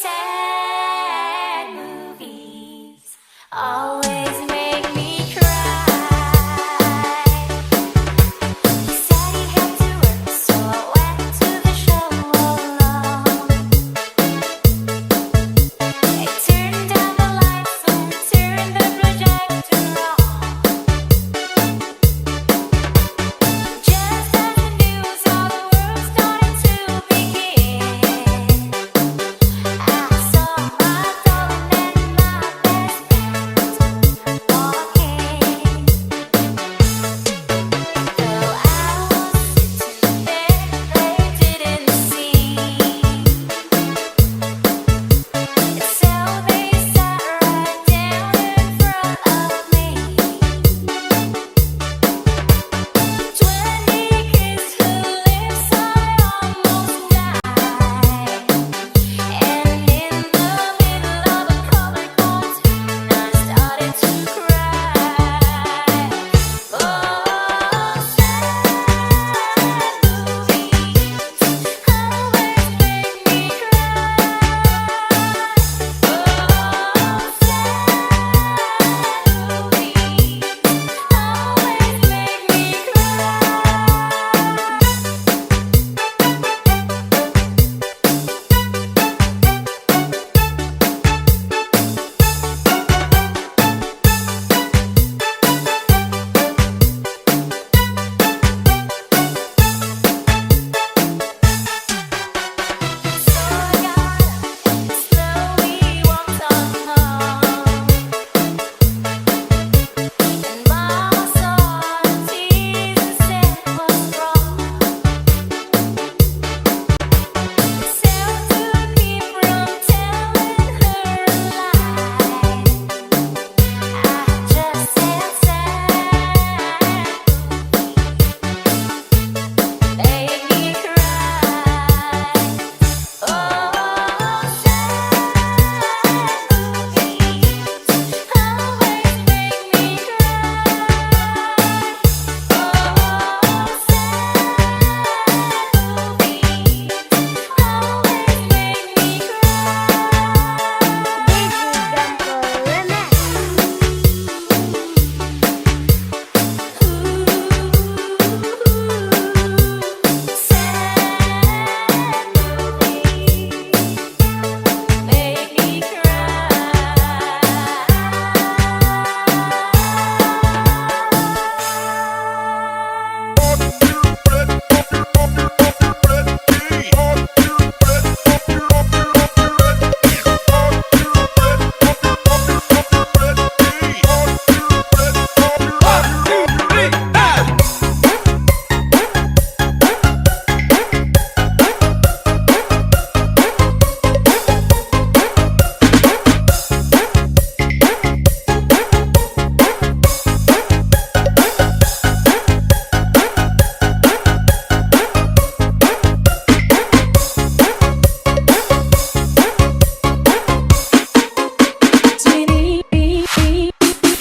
Sad movies always make me cry. He said he had to work, so I went to the show alone. I turned down the lights and turned the projector on. Just as the news of the world started to begin, I saw my darling and my best friend walking. Though I was sitting there, they didn't see. So they sat right down in front of me. 20 kissed her lips, I almost died. And in the middle of a color cartoon, I started to cry. Oh, sad movies always make me cry.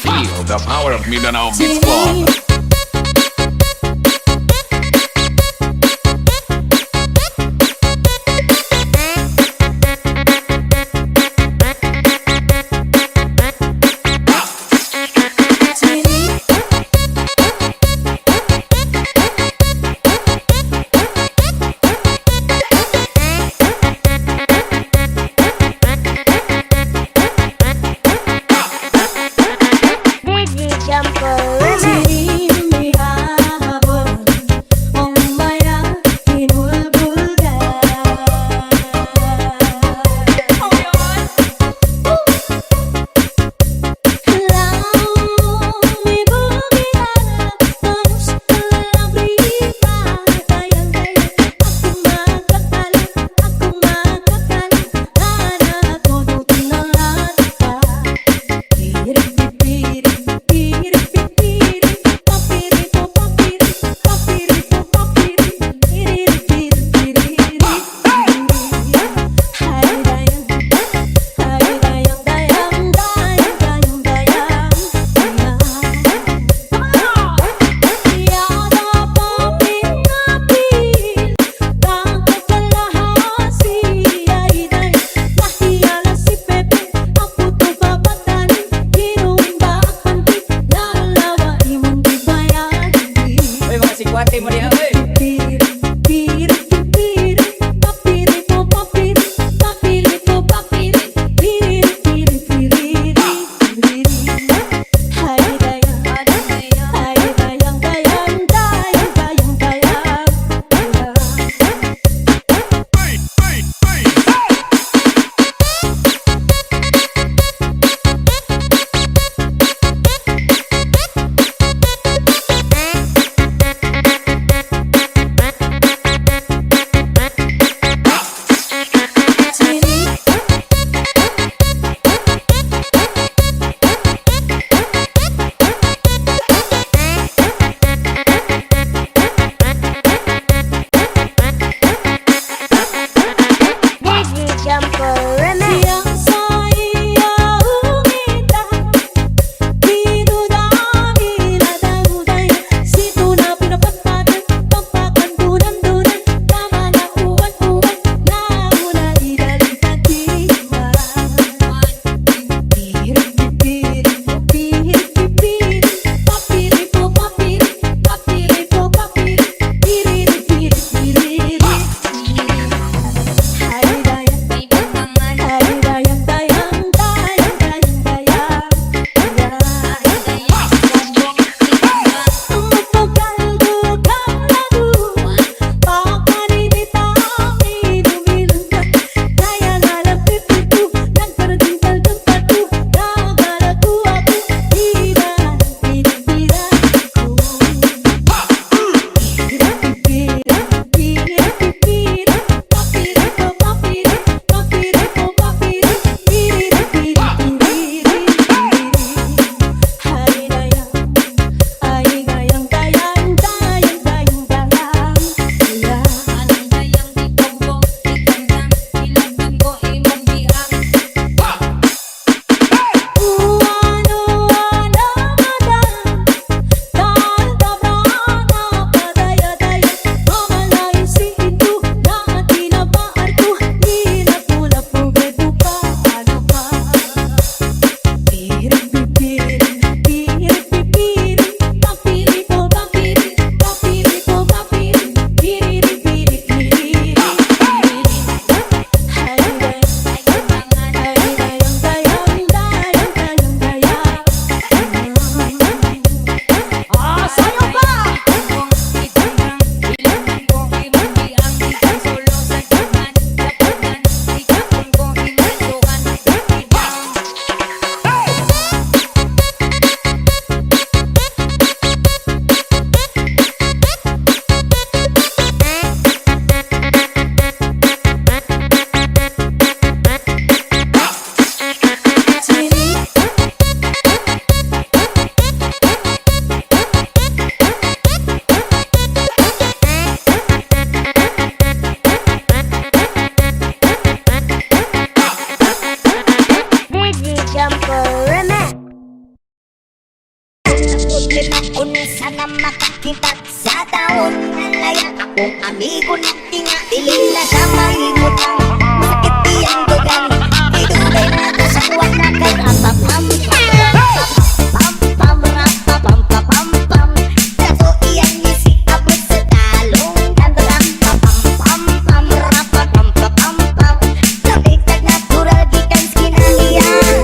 Feel the power of Mindanao Beats Club. Digi Jumper Remix. sana makakita sa taon na laya. Akong amigo na tinga, dilim na sa mahimot lang. Sakit iyang dugan, idugay na to sa kuwan na kay rapapam. Pam pam rapapam papam pam. Dato iyang ngisi abot sa talong kandarang papam pam pam rapapam papam pam. Labitag natural gikan skinaniyan.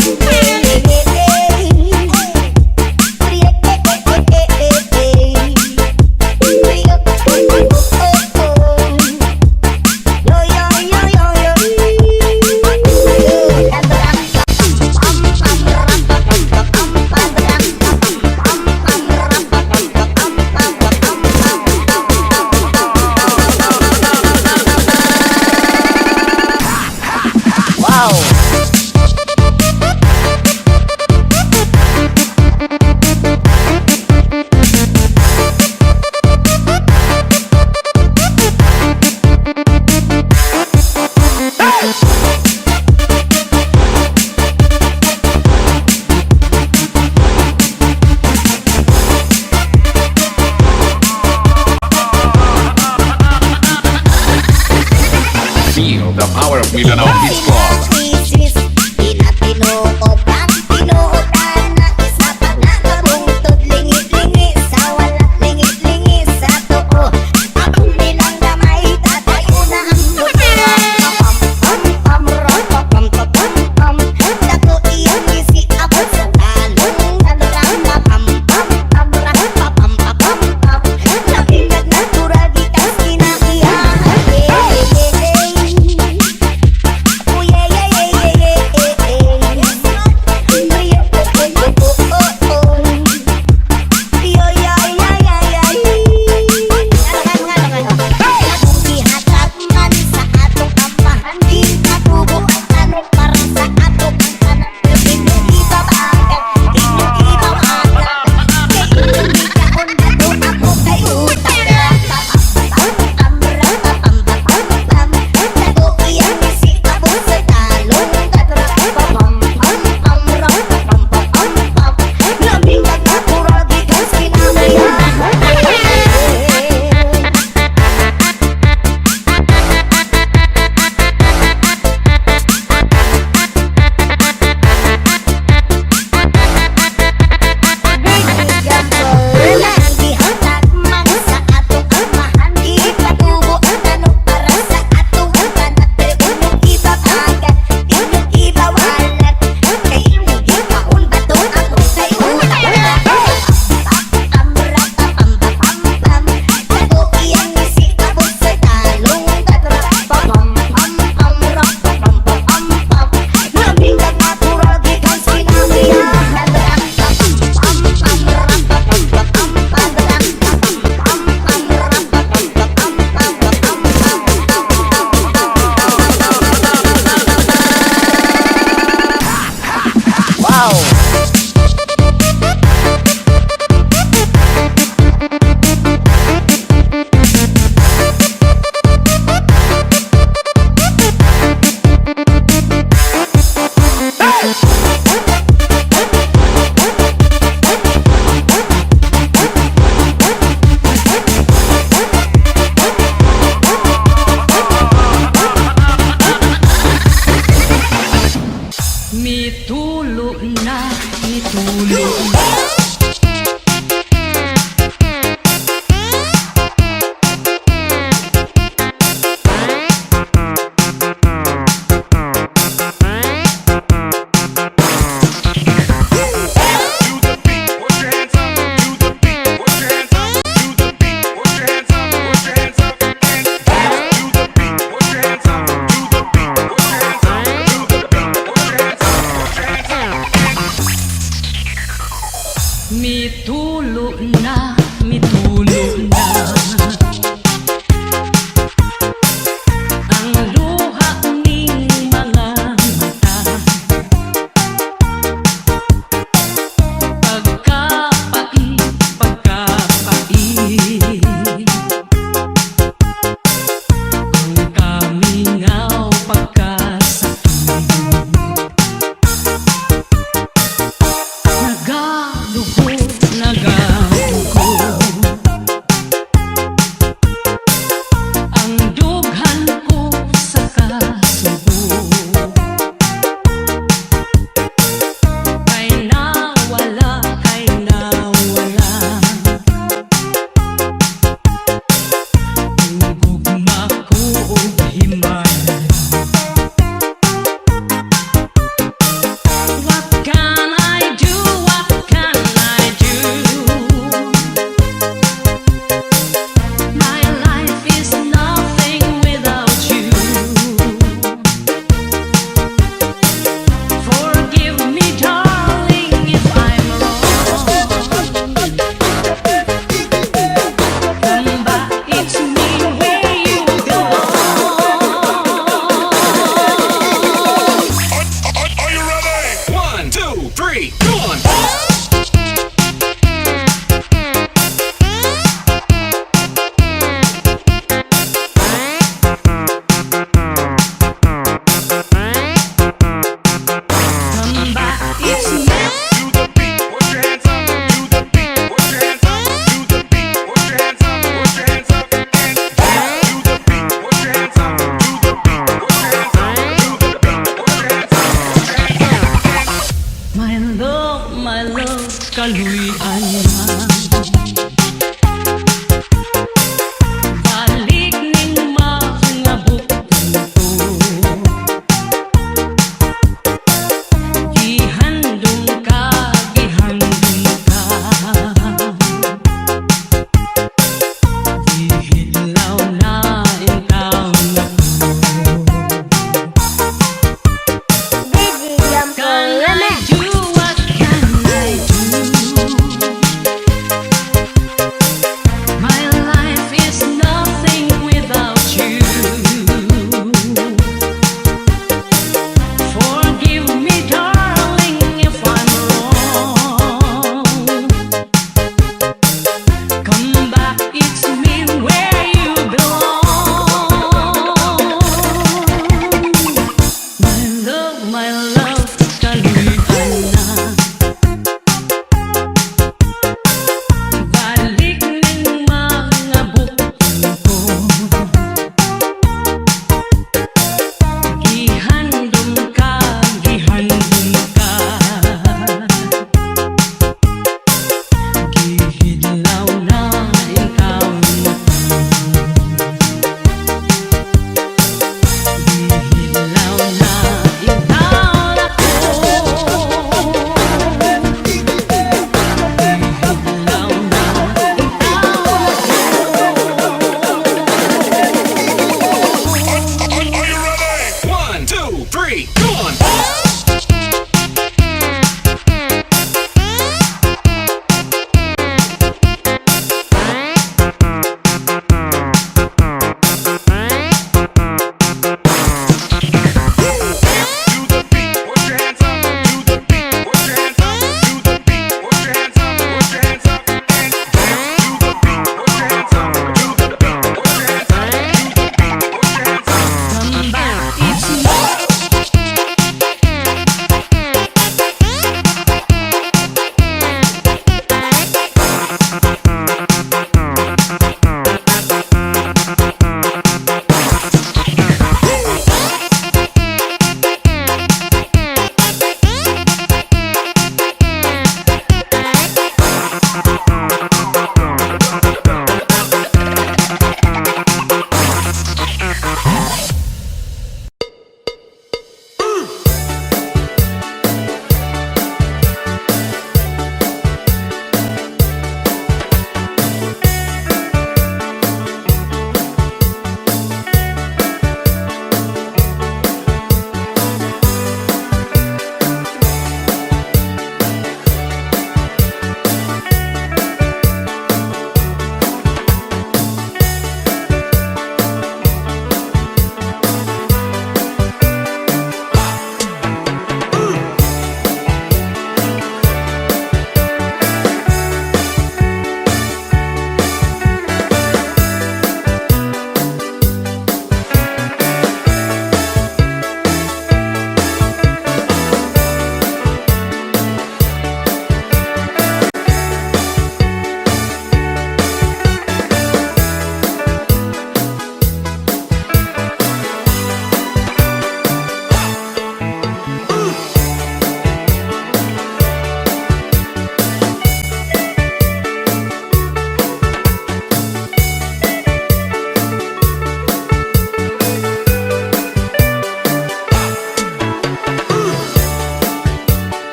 Feel the power of Mindanao Beach Club. Mi tulog na kaluyan na. Balik ning mga bukton ko, gihandong ka, gihandong ka. Gihidlaw na intaw na Baby, yan po Can yan I eh. do what can I do?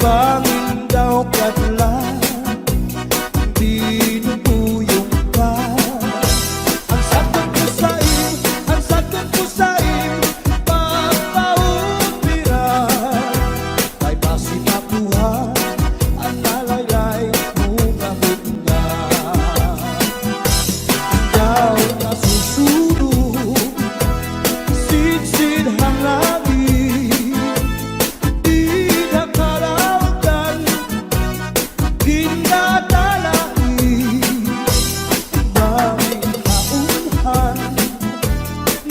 bangin daw kadlan, dinubuyong ka. Ang sagot ko sa iyo, ang sagot ko sa iyo, pagpaupiran kay basi makuha ang nalaylay mga bunga. Ikaw na susunod, sidsid hangangin, di nakalawgan, dinadalain. Daming kaunhan,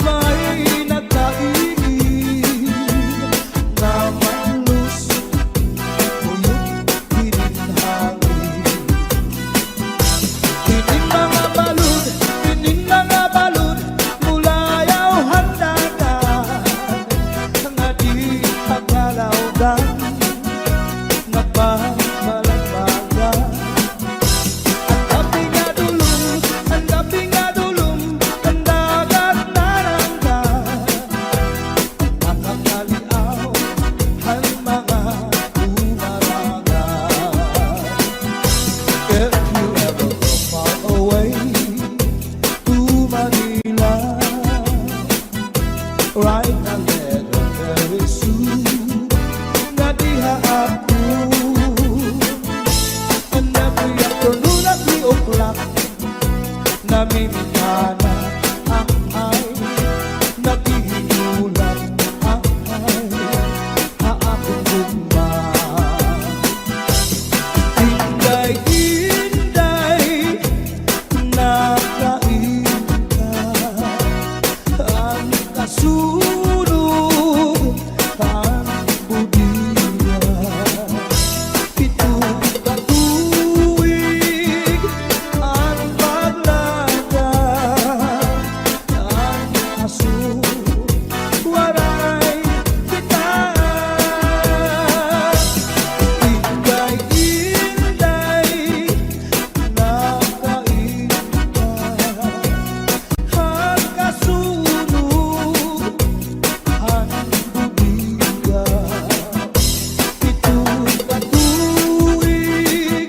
may nagkaiin, na malus, uyok hininhangin. Tining mga balud, tining mga balud, mulayaw handagan, nga di pagkalawgan, nagbabalagbagan. Ang gabi nga dulong, ang gabi nga dulong, ang dagat naranggan, nakakaliaw ang mga umaragan. If you ever go far away to Manila, write a letter very soon, na diha ako. And every afternoon at 3 o'clock, namimigana ang ay, naghihinulang ang ay, aakong gumba. Inday-inday, nakain ka, ang kasunod, ang budiya. Pitong katuwig, ang paglaga, ang kasunod, waray kita. Inday-inday, nakain ka, ang kasunod, ang budiga. Pitong katuwig,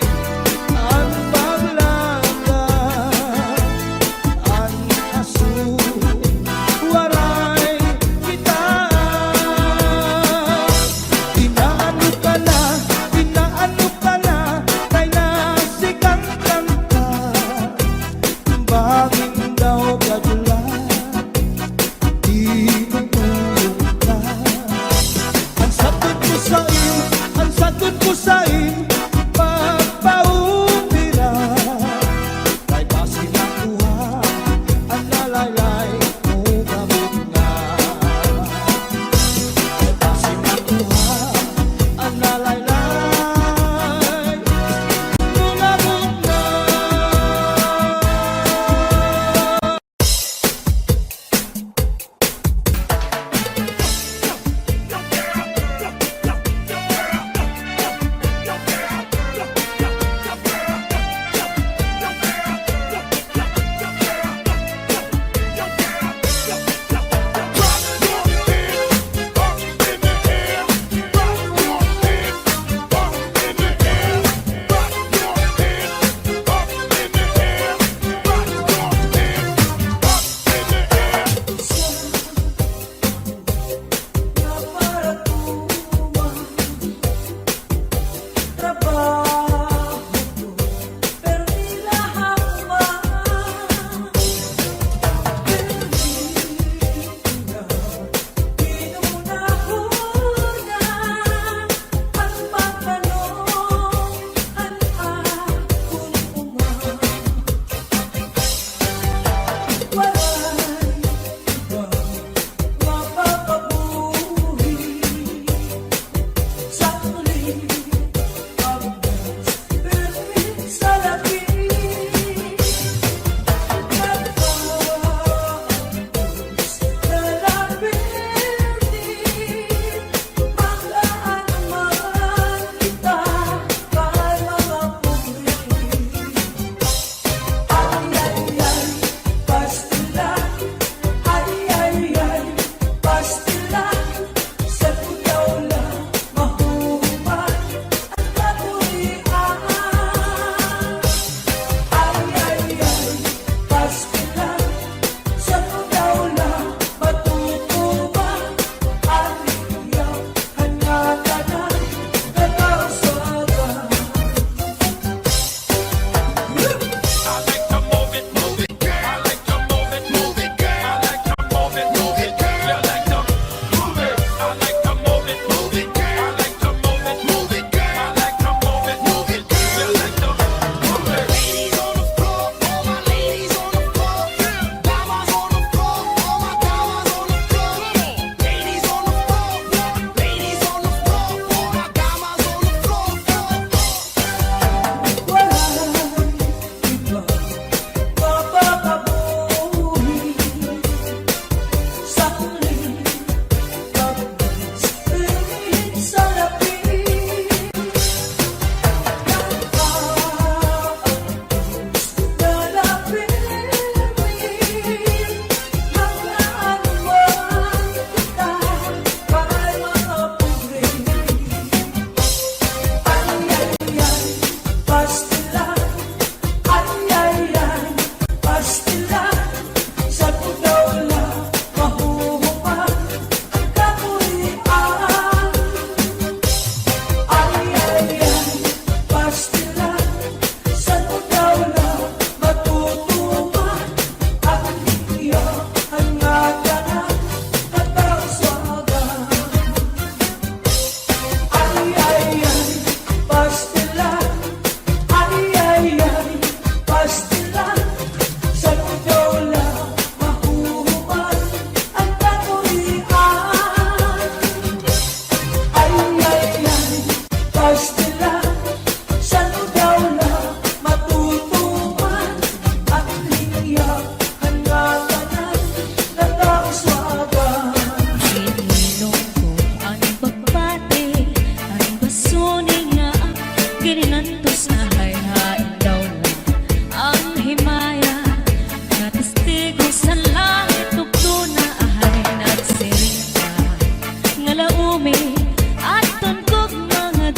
ang paglaga, ang kasunod, waray kita. Inaano ka na, kay nasikang ka, bangin daw kadlan, dinubuyong ka. Ang sagot ko sa iyo, ang sagot ko sa iyo, pagpaupiran kay basi makuha ang nalaylay mga bunga. Kay basi makuha ang nalaylay mga bunga.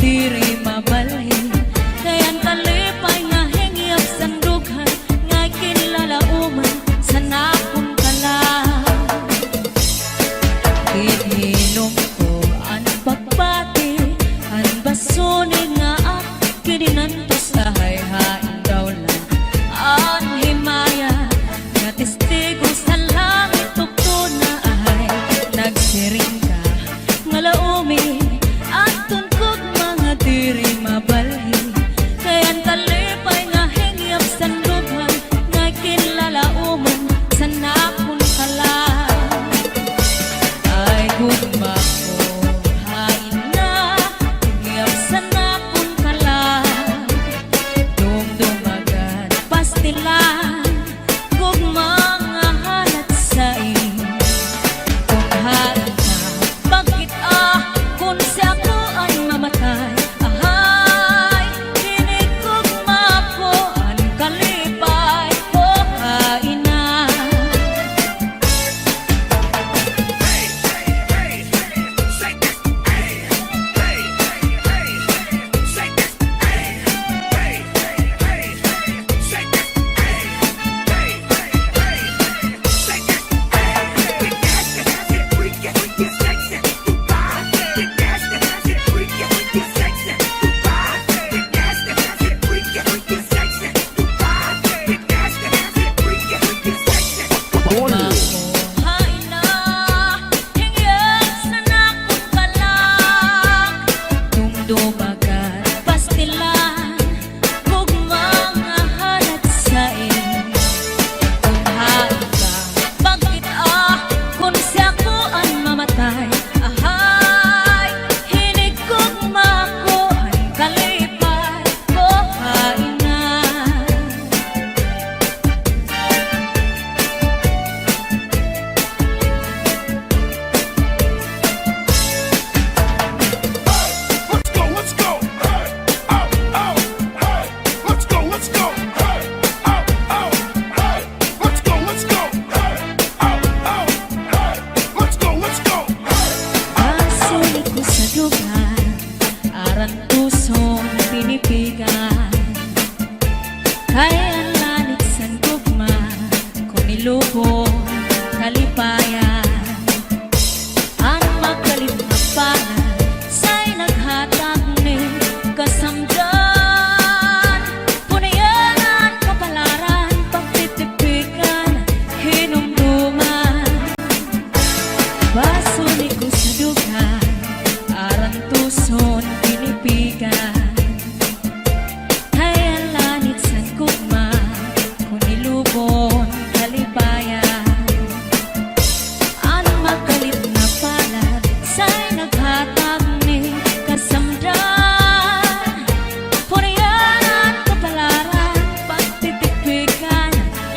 diri mabalhin. Kayan kalipay nga hingyap sandughan, nga kinlalauman sa nakong kalang. Ininom ko ang pagbati, ang basuni nga kininantos sa hayhain daw lang. Ang himaya nga testigo sa langit tugto na ay nagsiring ka nga laumi at tunkog mga diri mabalhin. Kayan kalipay nga hingyap sandughan, nga kinlalauman sa nakon kalang. Ay gugma ko hain na hingyap sa nakon kalang. Dumdumagan pastilan gugma nga halat sa ing. Kung hain ka bakit kung si ako ay mamatay, ahay hinig gugma ko ang kalipay ko hain na. Hain na hingyap sa nakon kalang. Dumdumagan pastilan gugma nga halat sa ing. Kung hain ka bakit kung si ako ang mamatay, ahay hinig gugma ko ang kalipay ko hain na. Let's go, let's go. Hey, oh, oh, hey. Let's go, let's go. Hey, oh, oh, hey. Let's go, let's go. Hey, oh, oh, hey. Let's go, let's go. Pasulit ko sa dugan, aran tusong pinipigan. Kaya ang lanit sa gugma, kung ilubong kalipayan. Ang magalit na pangan, sa'y naghatag ni kasamdan. Punayanan, kapalaran, pagtitipikan, hinumduman. Basulit ko sa dugan, aran tuson pinipigan. Kaya ang lanit sa gugma, kung ilubon kalipayan. Ang magalit na palad, sa'y naghatag ni kasamdan. Punayanan, kapalaran, pagtitipikan,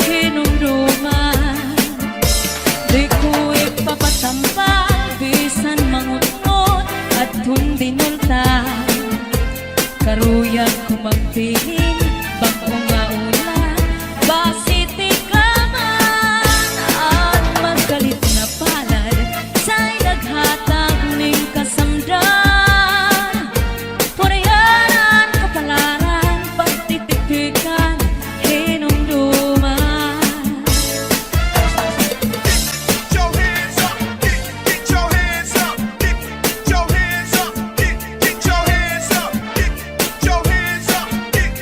hinumduman. Di ko ipapatampal, bisan mangunot at hindi nulta. Karuyag ko magpihin, bako nga ulan, basiti ka man. At magalit na palad, sa'y naghatag ning kasamdan. Punayanan, kapalaran, pagtitipikan, hinumduman. Get your hands up, get your hands up, get your hands up, get your hands up, get your hands up, get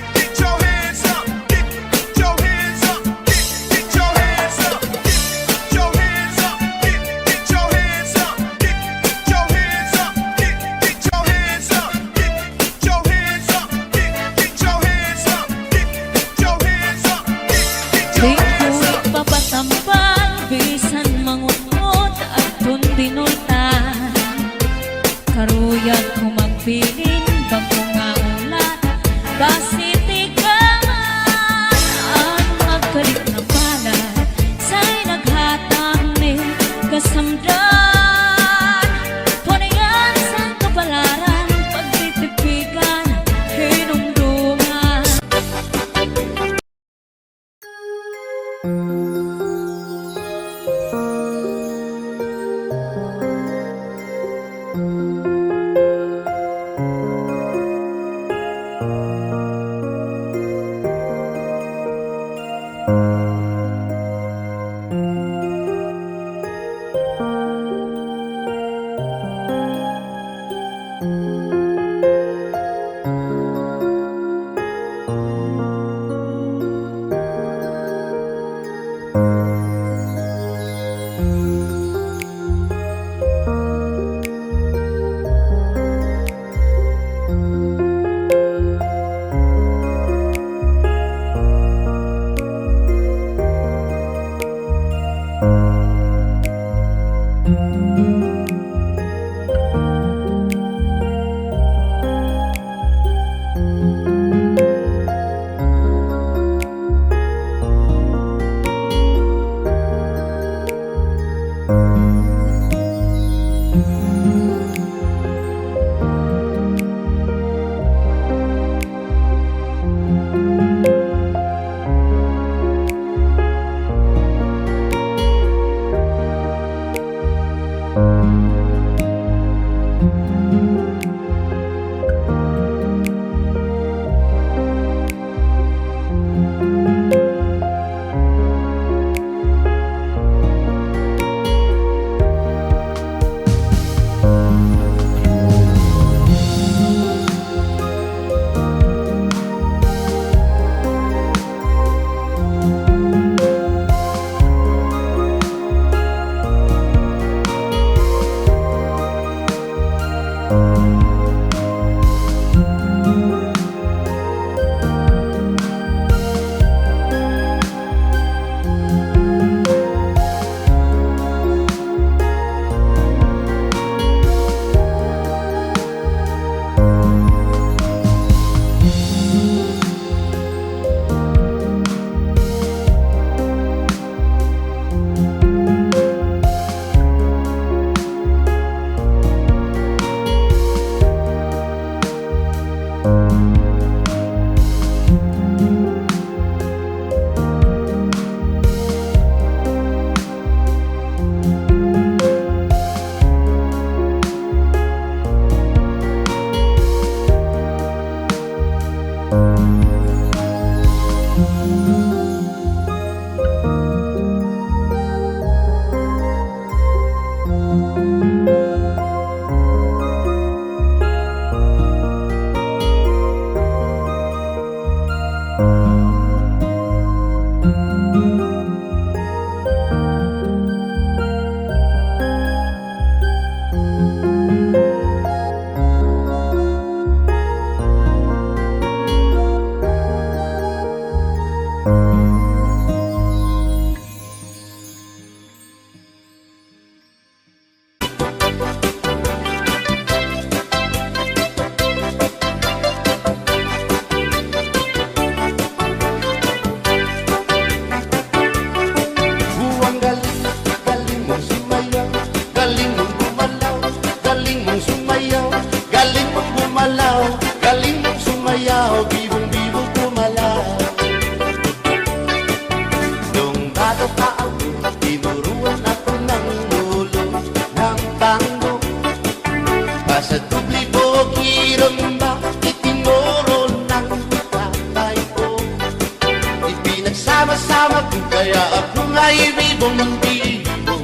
ay bibong-bibo.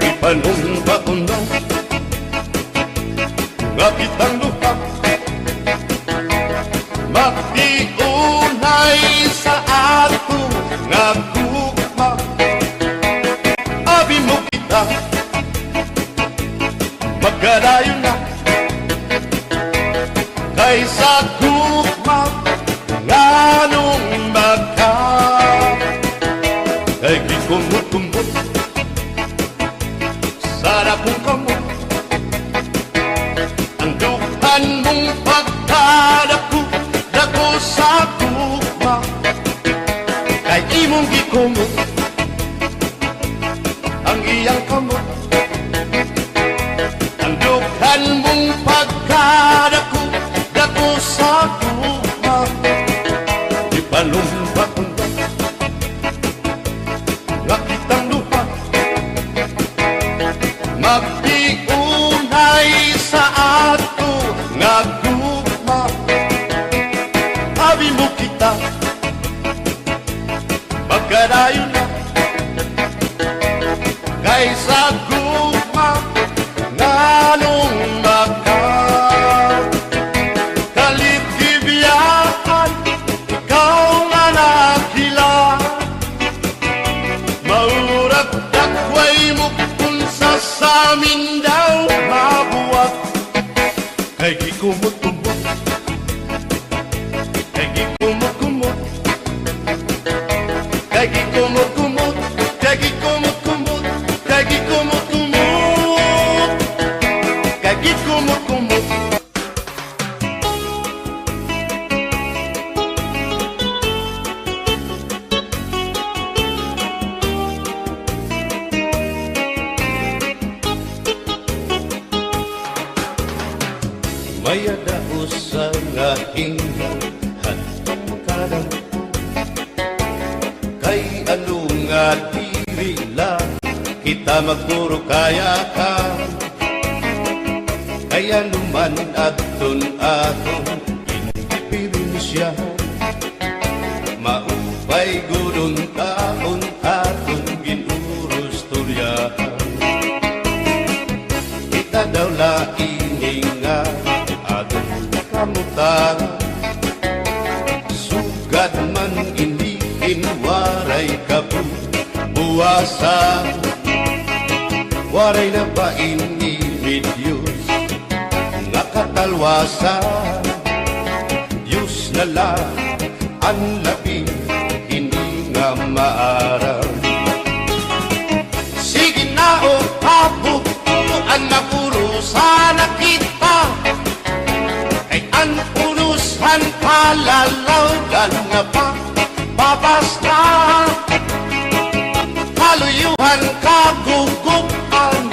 Ipanumba ko na nga kitang luha, magdiunay sa ato nga gugma. Abi mo kita, magkalayo na kaysa gugma nganong magka. Kay gikumot-kumot sana kung kamot ang dukan mong pagkadako dako sa gugma. Kay imong gikumot ang iyang kamot, ang dukan mong pagkadako dako sa gugma. Ipalumba ko na nga kitang luha, magdiunay sa ato nga gugma. Abi mo kita, magkarayo na kaysa gugma nganong magka. Kalibgibiyaan, ikaw nga nakila, maurag dakway mo kung sa amin daw mabuwag. Kay gikumot-kumot, kay gikumot-kumot, kay gikumot-kumot, kay gikumot-kumot, kay gikumot-kumot, kay gikumot-kumot. Mayada usa nga hingan hatong kadang, kay ano nga dili lang kita magturo kaya ka. Kaya luman aton aton inipirin siya, maupay gudon taon aton ginurus turyahan. Kita daw laing nga kamutan, sugad man iniin waray kabuwasan. Waray na ba ini Diyos nga katalwasan? Diyos na lang ang labing hindi nga maaram. Sige na o kabukuan na puro sana kita, kay ang unusan palalawgan nga pa babasta. Kaluyuhan kagugupan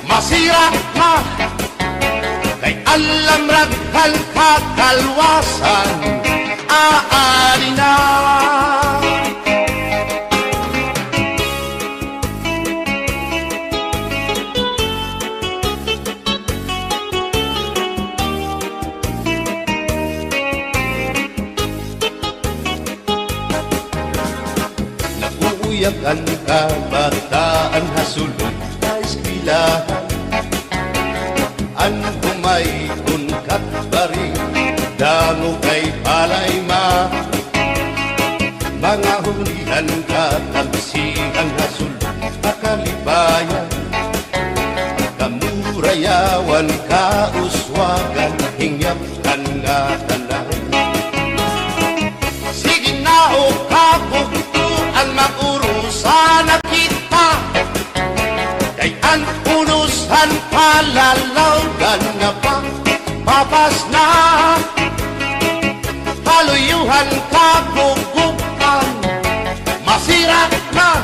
masira na, kay alam raghan kakalwasan aari na. Uyak ang kabataan hasulod sa eskwelahan, ang humay unkat bari dango kay palayma. Mga hulihan katamsihan hasulod akalibayan, kamurayawan kauswagan hingyapkan nga tanan. Sige na o kabukuan magurusan na kita, kay ang unusan palalawgan nga pa babas na. Kaluyuhan kagugupan masira na,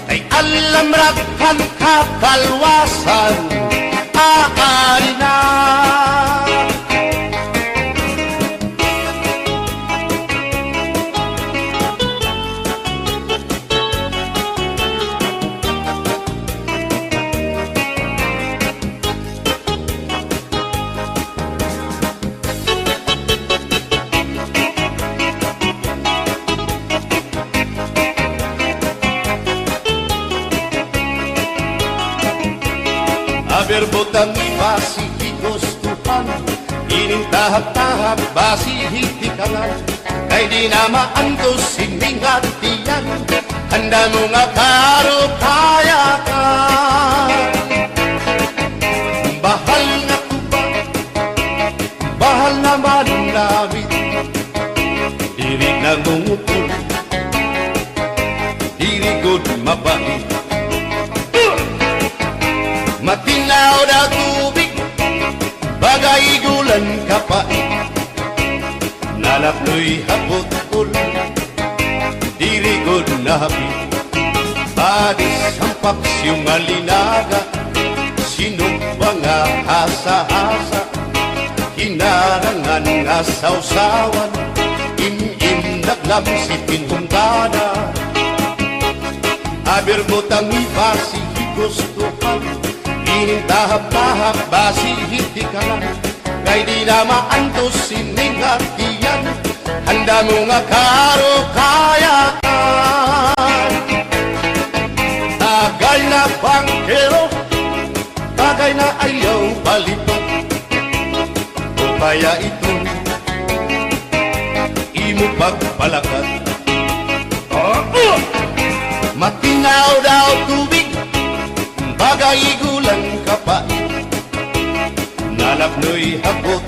kay alam raghan kakalwasan aari na. butang basi higustuhan, inintahap-tahap basi hitikalan, kay di na maantos siningat tiyan, handa mo nga karo kaya ka. Bahal na tuba, bahal naman namin, diri nangungutol, diri good mabait. Matinaw na tubig, bagay gulan kapait, nalapnoy hapot-ul, diri good nahapit. Adis ang paksiyong alinaga, sinumpa nga hasa-hasa, hinarangan nga sausawan, im-im naglamsipin hungkada. Aber mo tangi basi higustuhan, inintahap-tahap basi hitikalan, kay di na maantos siningat tiyan, handa mo nga karo kayakan. Tagay na bangkero, tagay na ayaw balipan, o kaya ito imo pagpalakat. Matinaw daw tubig, bagay gulang kapait, nalapnoy hapot